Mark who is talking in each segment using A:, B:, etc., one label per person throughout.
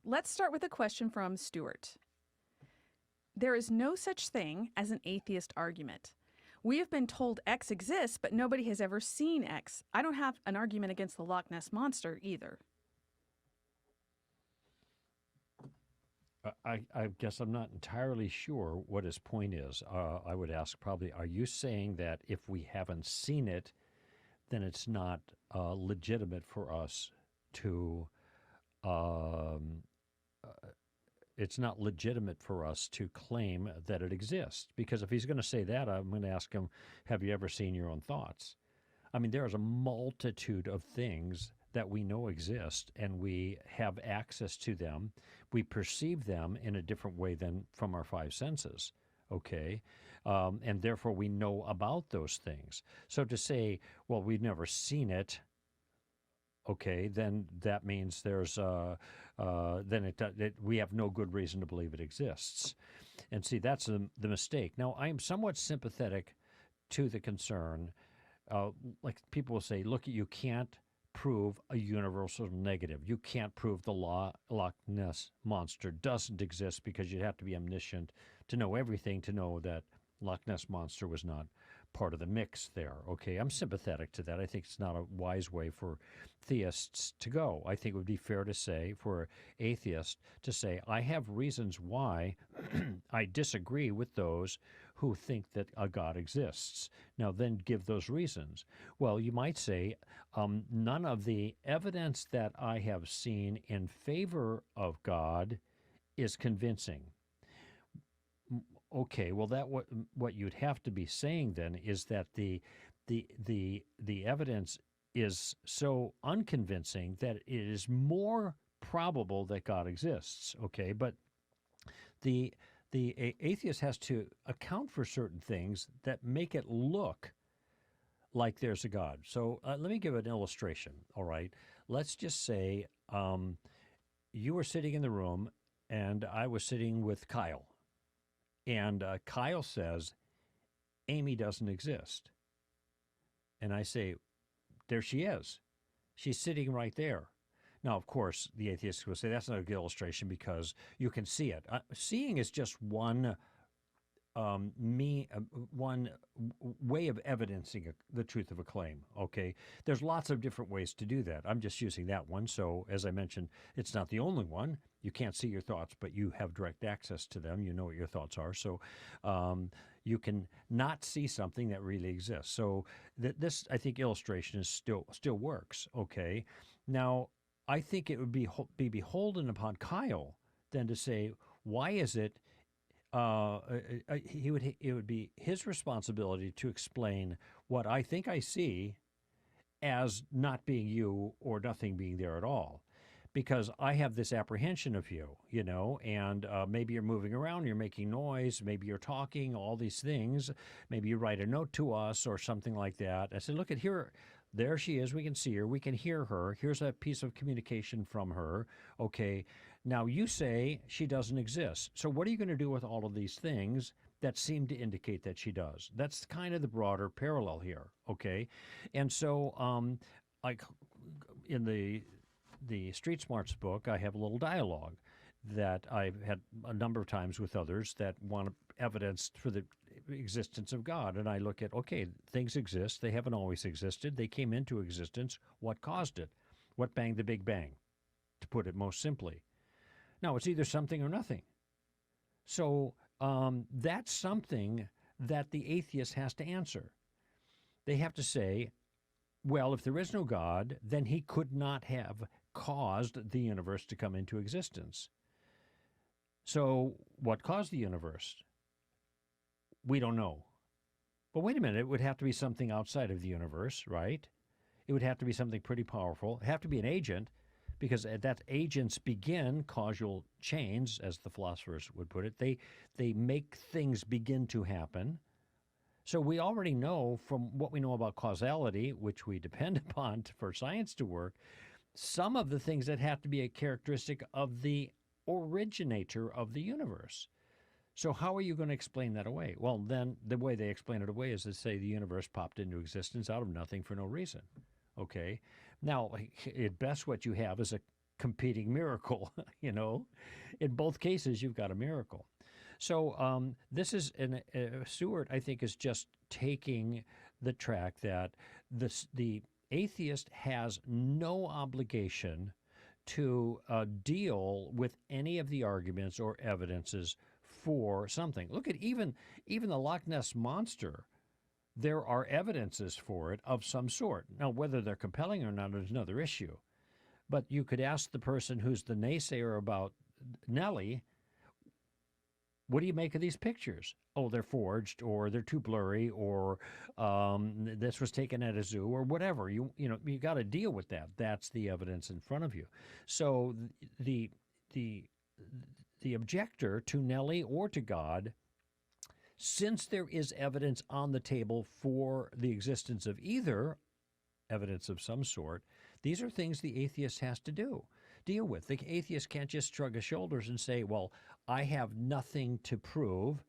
A: let's start with a question from Stuart. There is no such thing as an atheist argument. We have been told X exists, but nobody has ever seen X. I don't have an argument against the Loch Ness Monster either.
B: I guess I'm not entirely sure what his point is. I would ask probably, are you saying that if we haven't seen it, then it's not legitimate for us to it's not legitimate for us to claim that it exists? Because if he's going to say that, I'm going to ask him, have you ever seen your own thoughts? I mean, there is a multitude of things that we know exist, and we have access to them. We perceive them in a different way than from our five senses, okay? And therefore we know about those things. So to say, well, we've never seen it, okay, then that means there's we have no good reason to believe it exists. And see, that's the mistake. Now, I am somewhat sympathetic to the concern. Like people will say, look, you can't prove a universal negative. You can't prove the Loch Ness Monster doesn't exist because you'd have to be omniscient to know everything to know that Loch Ness Monster was not part of the mix there. Okay, I'm sympathetic to that. I think it's not a wise way for theists to go. I think it would be fair to say for atheists to say, I have reasons why I disagree with those who think that a God exists. Now then give those reasons. Well, you might say, none of the evidence that I have seen in favor of God is convincing. Okay, well, that what you'd have to be saying then is that the evidence is so unconvincing that it is more probable that God exists. Okay, but the atheist has to account for certain things that make it look like there's a God. So let me give an illustration. All right, let's just say you were sitting in the room and I was sitting with Kyle. And Kyle says, Amy doesn't exist. And I say, there she is. She's sitting right there. Now, of course, the atheist will say that's not a good illustration because you can see it. Seeing is just one way of evidencing the truth of a claim, okay? There's lots of different ways to do that. I'm just using that one. So, as I mentioned, it's not the only one. You can't see your thoughts, but you have direct access to them. You know what your thoughts are. So you can not see something that really exists. So this, I think, illustration is still works, okay? Now, I think it would be beholden upon Kyle then to say, why is it it would be his responsibility to explain what I think I see as not being you or nothing being there at all. Because I have this apprehension of you, you know, and maybe you're moving around, you're making noise, maybe you're talking, all these things. Maybe you write a note to us or something like that. I said, look at here. There she is. We can see her. We can hear her. Here's a piece of communication from her. Okay. Now you say she doesn't exist. So what are you going to do with all of these things that seem to indicate that she does? That's kind of the broader parallel here. Okay. And so like in the Street Smarts book, I have a little dialogue that I've had a number of times with others that want evidence for the existence of God. And I look at, okay, things exist. They haven't always existed. They came into existence. What caused it? What banged the Big Bang, to put it most simply? Now, it's either something or nothing. So that's something that the atheist has to answer. They have to say, well, if there is no God, then he could not have caused the universe to come into existence. So what caused the universe? We don't know. But wait a minute, it would have to be something outside of the universe, right? It would have to be something pretty powerful. It'd have to be an agent, because that agents begin causal chains, as the philosophers would put it. They make things begin to happen. So we already know from what we know about causality, which we depend upon for science to work, some of the things that have to be a characteristic of the originator of the universe. So how are you going to explain that away? Well, then the way they explain it away is to say the universe popped into existence out of nothing for no reason. Okay? Now, at best what you have is competing miracle. In both cases, you've got a miracle. So this is Stewart, I think, is just taking the track that the atheist has no obligation to deal with any of the arguments or evidences for something. Look at even the Loch Ness Monster. There are evidences for it of some sort. Now, whether they're compelling or not is another issue. But you could ask the person who's the naysayer about Nellie, what do you make of these pictures? Oh, they're forged, or they're too blurry, or this was taken at a zoo, or whatever. You got to deal with that. That's the evidence in front of you. So the objector to Nellie or to God, since there is evidence on the table for the existence of either, evidence of some sort, these are things the atheist has to deal with. The atheist can't just shrug his shoulders and say, well, I have nothing to prove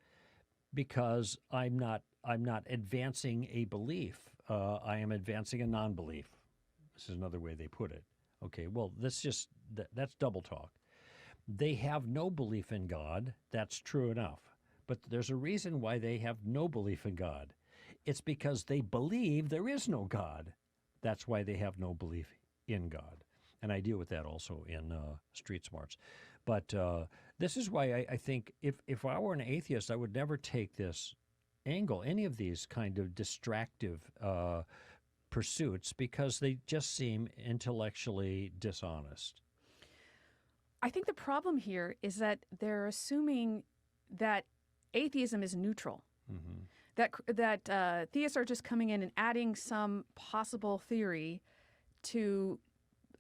B: because I'm not advancing a belief. I am advancing a non-belief. This is another way they put it. Okay, well, that's double talk. They have no belief in God. That's true enough. But there's a reason why they have no belief in God. It's because they believe there is no God. That's why they have no belief in God. And I deal with that also in Street Smarts. But this is why I think if I were an atheist, I would never take this angle, any of these kind of distractive pursuits, because they just seem intellectually dishonest.
A: I think the problem here is that they're assuming that atheism is neutral. Mm-hmm. That theists are just coming in and adding some possible theory to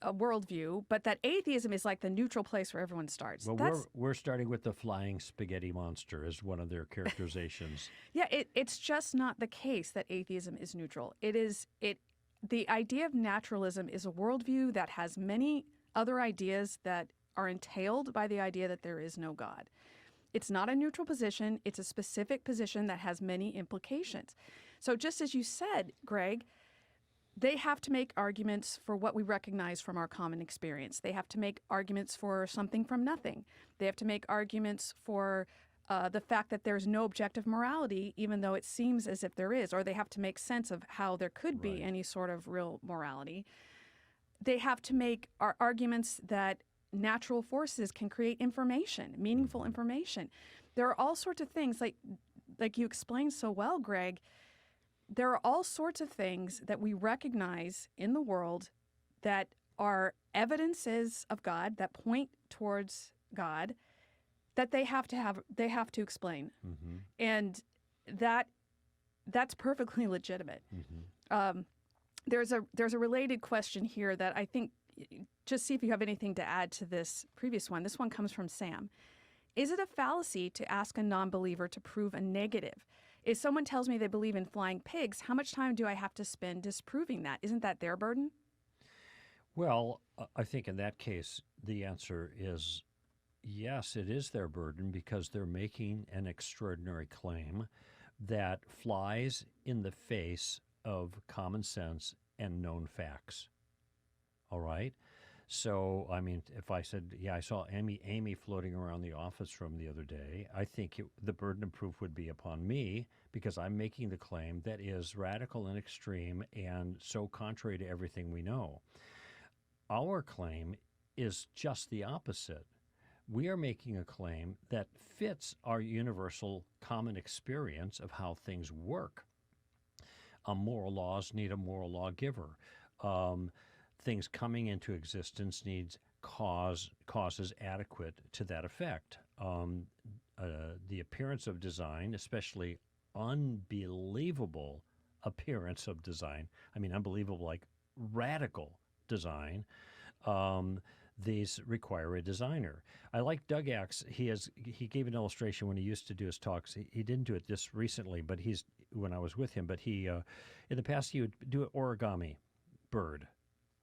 A: a worldview, but that atheism is like the neutral place where everyone starts.
B: Well, we're starting with the flying spaghetti monster as one of their characterizations.
A: Yeah, it's just not the case that atheism is neutral. The idea of naturalism is a worldview that has many other ideas that are entailed by the idea that there is no God. It's not a neutral position. It's a specific position that has many implications. So just as you said, Greg, they have to make arguments for what we recognize from our common experience. They have to make arguments for something from nothing. They have to make arguments for the fact that there's no objective morality, even though it seems as if there is, or they have to make sense of how there could be any sort of real morality. They have to make arguments that natural forces can create information, meaningful information. There are all sorts of things, like you explained so well, Greg. There are all sorts of things that we recognize in the world that are evidences of God, that point towards God, that they have to explain. Mm-hmm. And that's perfectly legitimate. Mm-hmm. There's a related question here that I think, just see if you have anything to add to this previous one. This one comes from Sam. Is it a fallacy to ask a non-believer to prove a negative? If someone tells me they believe in flying pigs, how much time do I have to spend disproving that? Isn't that their burden?
B: Well, I think in that case, the answer is yes, it is their burden, because they're making an extraordinary claim that flies in the face of common sense and known facts. All right? So, I mean, if I said, yeah, I saw Amy floating around the office room the other day, I think the burden of proof would be upon me, because I'm making the claim that is radical and extreme and so contrary to everything we know. Our claim is just the opposite. We are making a claim that fits our universal common experience of how things work. Moral laws need a moral lawgiver. Things coming into existence needs causes adequate to that effect. The appearance of design, especially unbelievable appearance of design, I mean unbelievable, like radical design, these require a designer. I like Doug Axe. He gave an illustration when he used to do his talks. He didn't do it this recently, but when I was with him. But he in the past he would do an origami bird.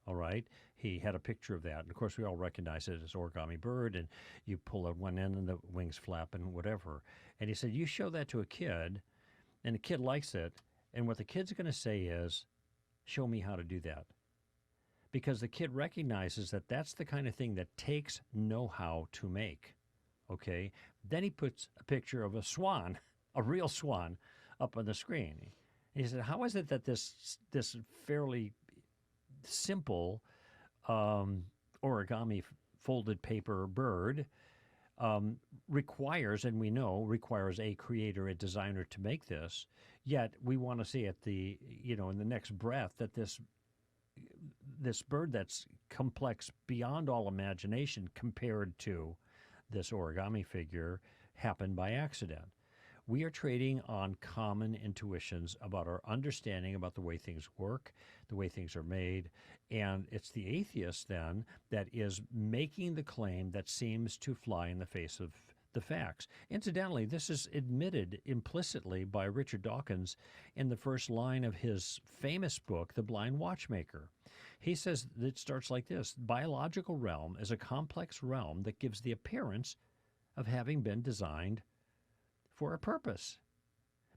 B: All right, he had a picture of that, and of course we all recognize it as origami bird. And you pull at one end, and the wings flap, and whatever. And he said, you show that to a kid, and the kid likes it, and what the kid's going to say is, "Show me how to do that." because the kid recognizes that that's the kind of thing that takes know-how to make. Okay? Then he puts a picture of a swan, a real swan, up on the screen. He said, how is it that this fairly simple origami folded paper bird requires, and we know requires a creator, a designer to make this, yet we want to see at the, in the next breath that this bird that's complex beyond all imagination compared to this origami figure happened by accident. We are trading on common intuitions about our understanding about the way things work, the way things are made, and it's the atheist then that is making the claim that seems to fly in the face of the facts. Incidentally, this is admitted implicitly by Richard Dawkins in the first line of his famous book, The Blind Watchmaker. He says it starts like this: biological realm is a complex realm that gives the appearance of having been designed for a purpose.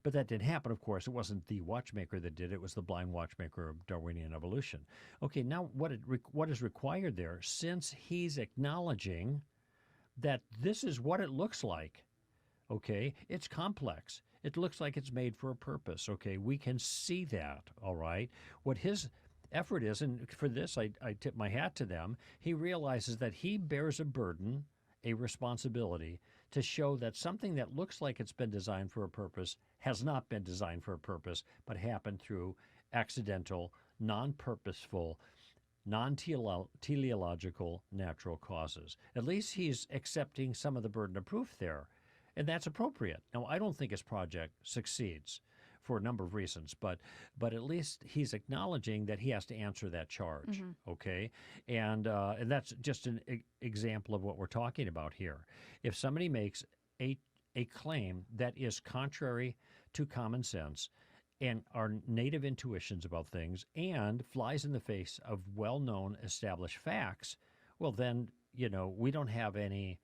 B: But that didn't happen, of course. It wasn't the watchmaker that did it. It was the blind watchmaker of Darwinian evolution. Okay, now what is required there, since he's acknowledging that this is what it looks like, okay? It's complex. It looks like it's made for a purpose, okay? We can see that, all right? What his effort is, and for this I tip my hat to them, he realizes that he bears a burden, a responsibility, to show that something that looks like it's been designed for a purpose has not been designed for a purpose, but happened through accidental, non-purposeful, non-teleological natural causes. At least he's accepting some of the burden of proof there, and that's appropriate. Now, I don't think his project succeeds for a number of reasons, but at least he's acknowledging that he has to answer that charge, okay? And that's just an example of what we're talking about here. If somebody makes a claim that is contrary to common sense and our native intuitions about things and flies in the face of well-known established facts, well then, we don't have any,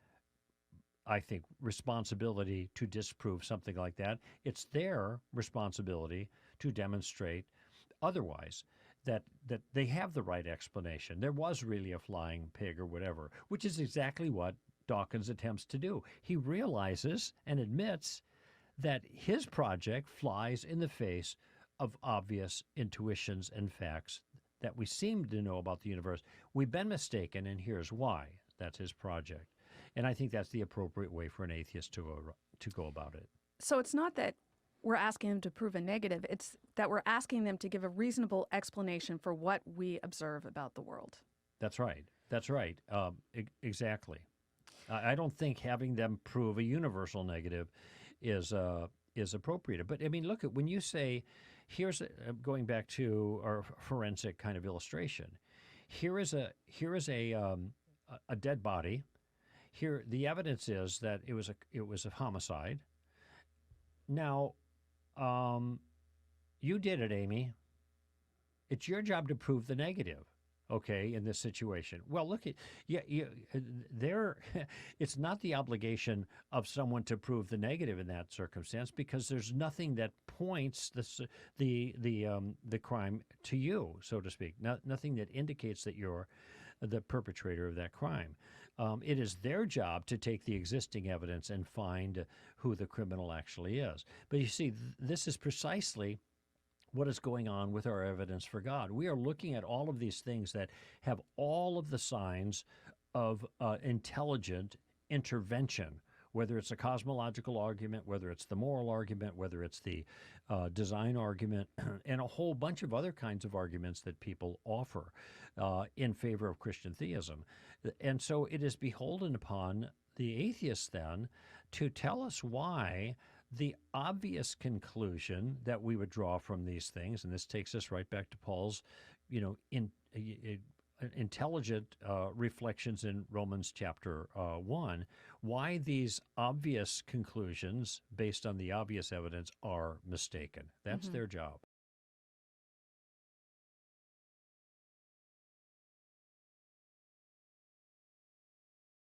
B: I think, responsibility to disprove something like that. It's their responsibility to demonstrate otherwise, that they have the right explanation. There was really a flying pig or whatever, which is exactly what Dawkins attempts to do. He realizes and admits that his project flies in the face of obvious intuitions and facts that we seem to know about the universe. We've been mistaken, and here's why. That's his project. And I think that's the appropriate way for an atheist to go about it.
A: So it's not that we're asking them to prove a negative. It's that we're asking them to give a reasonable explanation for what we observe about the world.
B: That's right. That's right. Exactly. I don't think having them prove a universal negative is appropriate. But I mean, look at when you say, going back to our forensic kind of illustration. Here is a dead body. Here, the evidence is that it was a homicide. Now, you did it, Amy. It's your job to prove the negative, okay, in this situation. Well, look at it's not the obligation of someone to prove the negative in that circumstance, because there's nothing that points the crime to you, so to speak. Nothing that indicates that you're the perpetrator of that crime. It is their job to take the existing evidence and find who the criminal actually is. But you see, this is precisely what is going on with our evidence for God. We are looking at all of these things that have all of the signs of intelligent intervention, whether it's a cosmological argument, whether it's the moral argument, whether it's the design argument, and a whole bunch of other kinds of arguments that people offer in favor of Christian theism. And so it is beholden upon the atheists then to tell us why the obvious conclusion that we would draw from these things, and this takes us right back to Paul's, intelligent reflections in Romans chapter 1, why these obvious conclusions based on the obvious evidence are mistaken. That's their job.